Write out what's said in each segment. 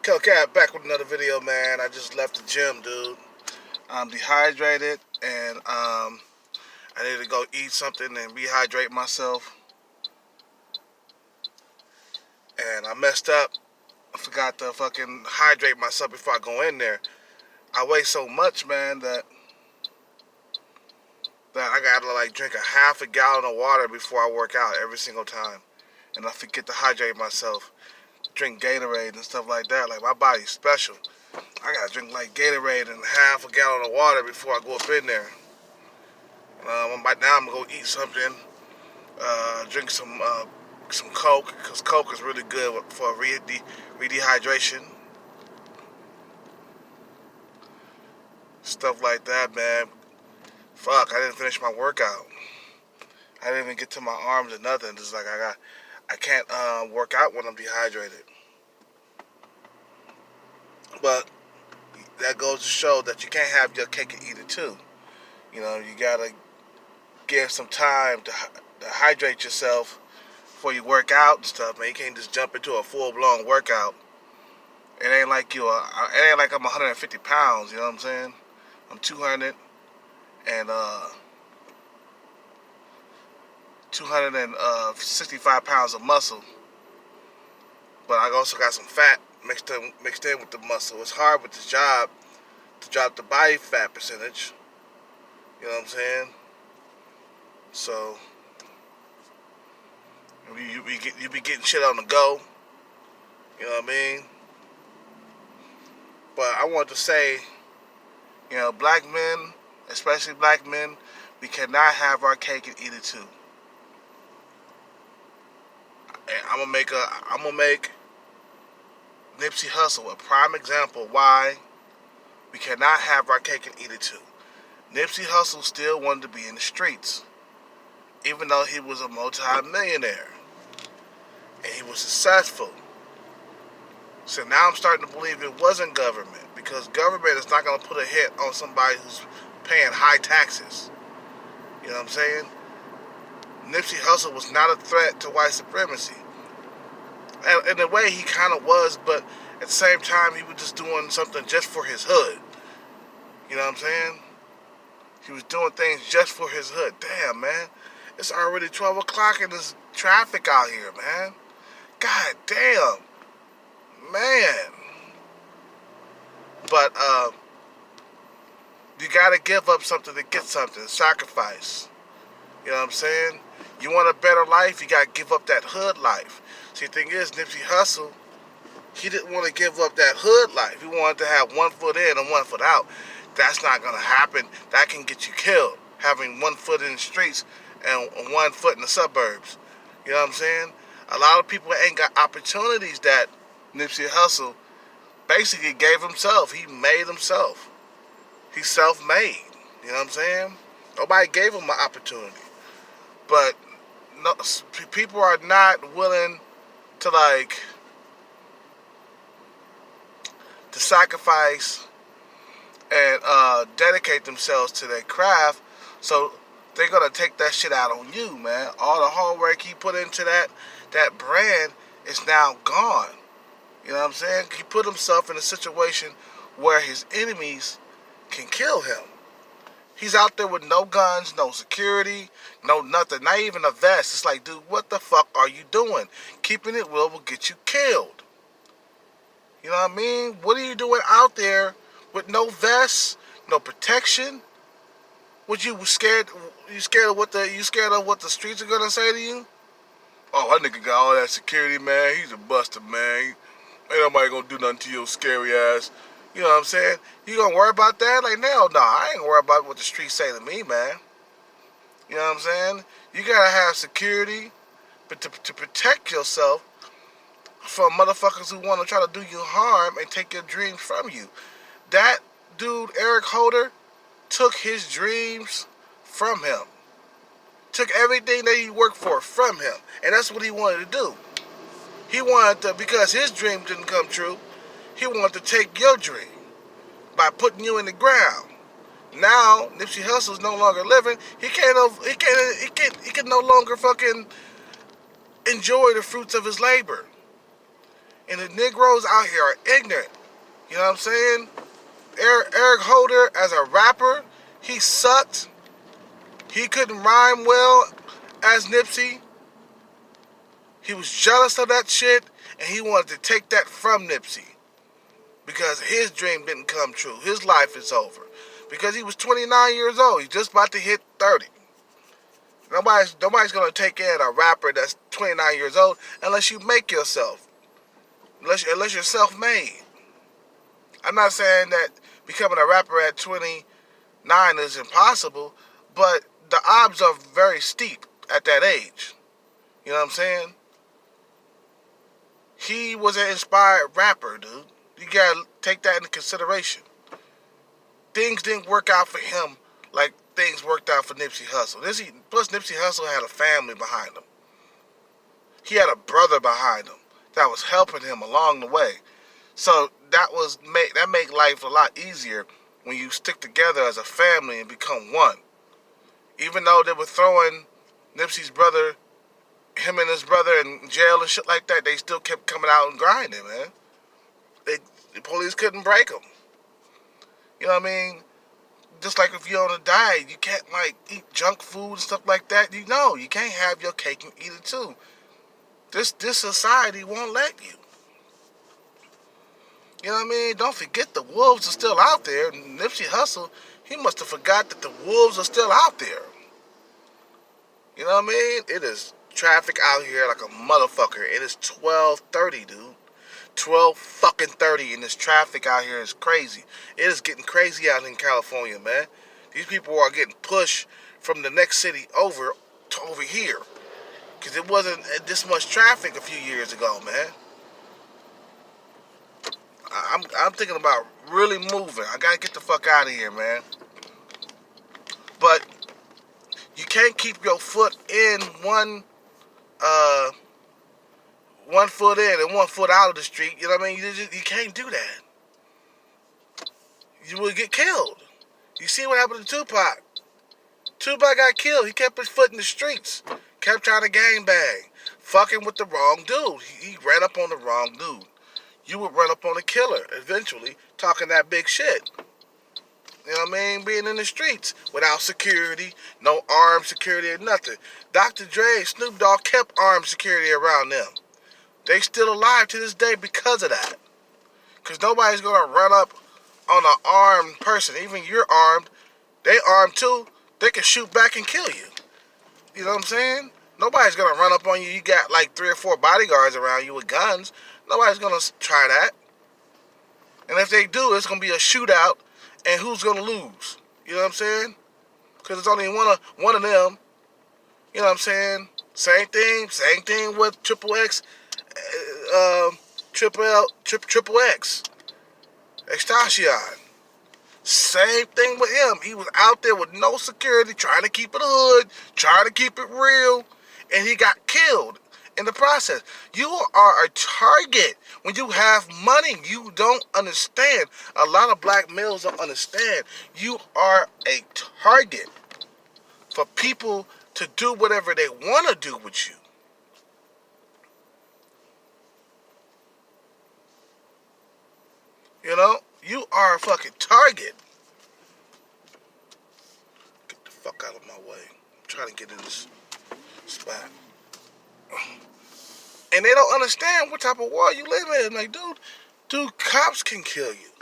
Cat back with another video, man. I just left the gym, dude. I'm dehydrated, and I need to go eat something and rehydrate myself. And I messed up. I forgot to fucking hydrate myself before I go in there. I weigh so much, man, that I gotta like drink a half a gallon of water before I work out every single time. And I forget to hydrate myself. Drink Gatorade and stuff like that. Like, my body's special. I gotta drink like Gatorade and half a gallon of water before I go up in there. Now I'm gonna go eat something, drink some Coke, because Coke is really good for redehydration. Stuff like that, man. Fuck, I didn't finish my workout. I didn't even get to my arms or nothing. Just like I can't work out when I'm dehydrated. But that goes to show that you can't have your cake and eat it too. You know, you gotta give some time to hydrate yourself before you work out and stuff, man. You can't just jump into a full-blown workout. It ain't like it ain't like I'm 150 pounds, you know what I'm saying? I'm 200 and 265 pounds of muscle. But I also got some fat mixed in with the muscle. It's hard with this job to drop the body fat percentage. You know what I'm saying? So you be getting shit on the go. You know what I mean? But I want to say, you know, black men, especially black men, we cannot have our cake and eat it too. And I'm gonna make Nipsey Hussle a prime example why we cannot have our cake and eat it too. Nipsey Hussle still wanted to be in the streets, even though he was a multi-millionaire and he was successful. So now I'm starting to believe it wasn't government, because government is not going to put a hit on somebody who's paying high taxes. You know what I'm saying? Nipsey Hussle was not a threat to white supremacy. And in a way, he kind of was, but at the same time, he was just doing something just for his hood. You know what I'm saying? He was doing things just for his hood. Damn, man. It's already 12 o'clock and there's traffic out here, man. God damn. Man. But, you gotta give up something to get something. Sacrifice. You know what I'm saying? You want a better life, you gotta give up that hood life. See, the thing is, Nipsey Hussle, he didn't want to give up that hood life. He wanted to have one foot in and one foot out. That's not gonna happen. That can get you killed. Having one foot in the streets and one foot in the suburbs. You know what I'm saying? A lot of people ain't got opportunities that Nipsey Hussle basically gave himself. He made himself. He's self-made. You know what I'm saying? Nobody gave him an opportunity. But no, people are not willing to to sacrifice and dedicate themselves to their craft. So they're gonna take that shit out on you, man. All the hard work he put into that brand is now gone. You know what I'm saying? He put himself in a situation where his enemies can kill him. He's out there with no guns, no security, no nothing, not even a vest. It's like, dude, what the fuck are you doing? Keeping it real will get you killed. You know what I mean? What are you doing out there with no vest, no protection? What, you scared? You scared of what the streets are gonna say to you? Oh, that nigga got all that security, man. He's a buster, man. Ain't nobody gonna do nothing to your scary ass. You know what I'm saying? You gonna worry about that? Like, no, I ain't worried about what the streets say to me, man. You know what I'm saying? You gotta have security, but to protect yourself from motherfuckers who want to try to do you harm and take your dreams from you. That dude, Eric Holder, took his dreams from him. Took everything that he worked for from him. And that's what he wanted to do. He wanted to, because his dream didn't come true, he wanted to take your dream by putting you in the ground. Now Nipsey Hussle's no longer living. He can no longer fucking enjoy the fruits of his labor. And the Negroes out here are ignorant. You know what I'm saying? Eric Holder, as a rapper, he sucked. He couldn't rhyme well as Nipsey. He was jealous of that shit, and he wanted to take that from Nipsey. Because his dream didn't come true. His life is over. Because he was 29 years old. He's just about to hit 30. Nobody's going to take in a rapper that's 29 years old unless you make yourself. Unless you're self-made. I'm not saying that becoming a rapper at 29 is impossible, but the odds are very steep at that age. You know what I'm saying? He was an inspired rapper, dude. You gotta take that into consideration. Things didn't work out for him like things worked out for Nipsey Hussle. Plus, Nipsey Hussle had a family behind him. He had a brother behind him that was helping him along the way. So that make life a lot easier when you stick together as a family and become one. Even though they were throwing Nipsey's brother, him and his brother in jail and shit like that, they still kept coming out and grinding, man. The police couldn't break them. You know what I mean? Just like if you're on a diet, you can't like eat junk food and stuff like that. You know, you can't have your cake and eat it too. This society won't let you. You know what I mean? Don't forget the wolves are still out there. Nipsey Hussle, he must have forgot that the wolves are still out there. You know what I mean? It is traffic out here like a motherfucker. It is 12:30, dude. 12:30, and this traffic out here is crazy. It is getting crazy out in California, man. These people are getting pushed from the next city over to over here. Because it wasn't this much traffic a few years ago, man. I'm thinking about really moving. I gotta get the fuck out of here, man. But you can't keep your foot in one foot in and 1 foot out of the street. You know what I mean? You can't do that. You will get killed. You see what happened to Tupac? Tupac got killed. He kept his foot in the streets. Kept trying to gangbang. Fucking with the wrong dude. He ran up on the wrong dude. You would run up on a killer eventually, talking that big shit. You know what I mean? Being in the streets without security, no armed security or nothing. Dr. Dre, Snoop Dogg kept armed security around them. They still alive to this day because of that. Because nobody's going to run up on an armed person. Even you're armed, they armed too. They can shoot back and kill you. You know what I'm saying? Nobody's going to run up on you. You got like 3 or 4 bodyguards around you with guns. Nobody's going to try that. And if they do, it's going to be a shootout. And who's going to lose? You know what I'm saying? Because it's only one of them. You know what I'm saying? Same thing with Triple X. Triple X. Extortion. Same thing with him. He was out there with no security, trying to keep it hood, trying to keep it real, and he got killed in the process. You are a target when you have money. You don't understand. A lot of black males don't understand. You are a target for people to do whatever they want to do with you. You know, you are a fucking target. Get the fuck out of my way. I'm trying to get in this spot. And they don't understand what type of world you live in. Like, dude, cops can kill you.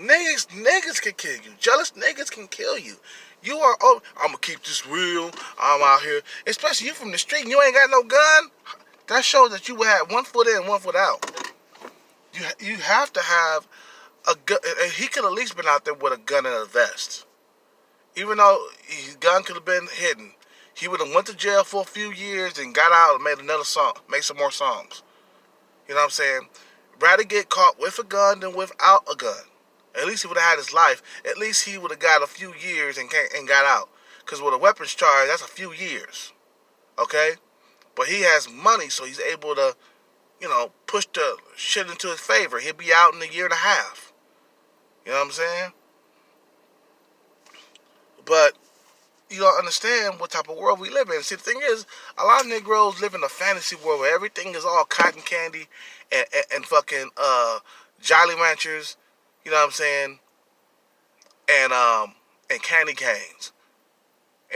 Niggas can kill you. Jealous niggas can kill you. You are, oh, I'm gonna keep this real. I'm out here. Especially you from the street and you ain't got no gun. That shows that you would have 1 foot in, 1 foot out. You have to have a gun. He could at least been out there with a gun and a vest. Even though his gun could have been hidden, he would have went to jail for a few years and got out and made another song, made some more songs. You know what I'm saying? Rather get caught with a gun than without a gun. At least he would have had his life. At least he would have got a few years and got out. Because with a weapons charge, that's a few years. Okay? But he has money, so he's able to, you know, push the shit into his favor. He'll be out in a year and a half. You know what I'm saying? But you don't understand what type of world we live in. See, the thing is, a lot of Negroes live in a fantasy world where everything is all cotton candy and fucking Jolly Ranchers, you know what I'm saying, and candy canes.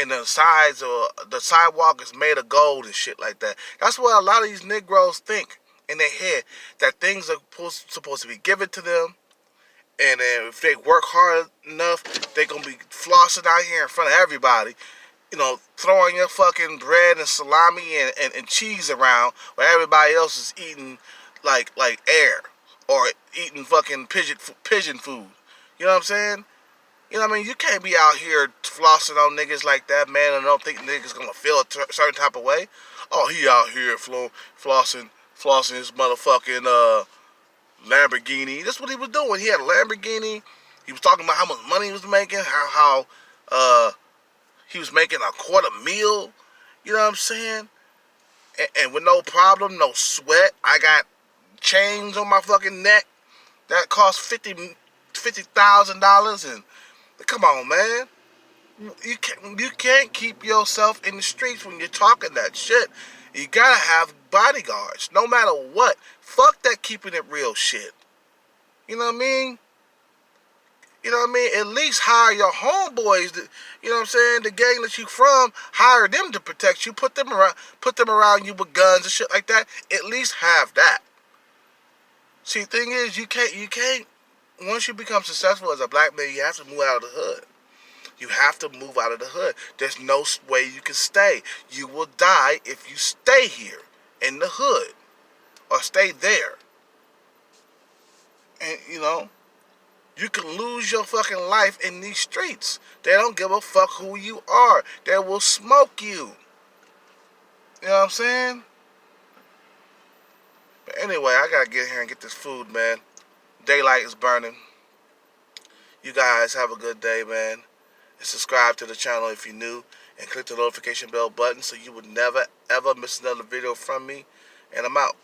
And the sides or the sidewalk is made of gold and shit like that. That's what a lot of these Negroes think in their head, that things are supposed to be given to them, and then if they work hard enough, they gonna be flossing out here in front of everybody, you know, throwing your fucking bread and salami and cheese around where everybody else is eating like air or eating fucking pigeon food. You know what I'm saying? You know what I mean? You can't be out here flossing on niggas like that, man, and don't think niggas gonna feel a certain type of way. Oh, he out here flossing his motherfucking Lamborghini. That's what he was doing. He had a Lamborghini. He was talking about how much money he was making, how he was making $250,000. You know what I'm saying? And with no problem, no sweat. I got chains on my fucking neck that cost $50,000. And come on, man. You can't keep yourself in the streets when you're talking that shit. You gotta have bodyguards, no matter what. Fuck that keeping it real shit. You know what I mean? You know what I mean? At least hire your homeboys. You know what I'm saying? The gang that you from, hire them to protect you. Put them around you with guns and shit like that. At least have that. See, the thing is, you can't. Once you become successful as a black man, you have to move out of the hood. You have to move out of the hood. There's no way you can stay. You will die if you stay here in the hood or stay there. And, you know, you can lose your fucking life in these streets. They don't give a fuck who you are. They will smoke you. You know what I'm saying? But anyway, I gotta get here and get this food, man. Daylight is burning. You guys have a good day, man. And subscribe to the channel if you're new. And click the notification bell button so you would never, ever miss another video from me. And I'm out.